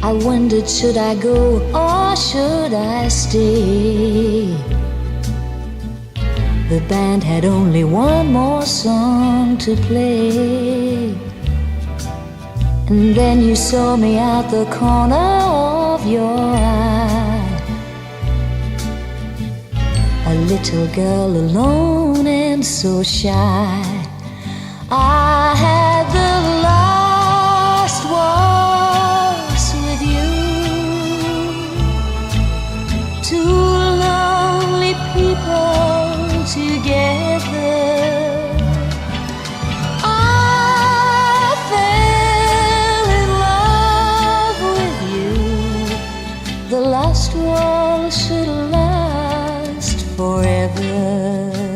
I wondered, should I go or should I stay? The band had only one more song to play. And then you saw me out the corner of your eye, a little girl alone and so shy. I had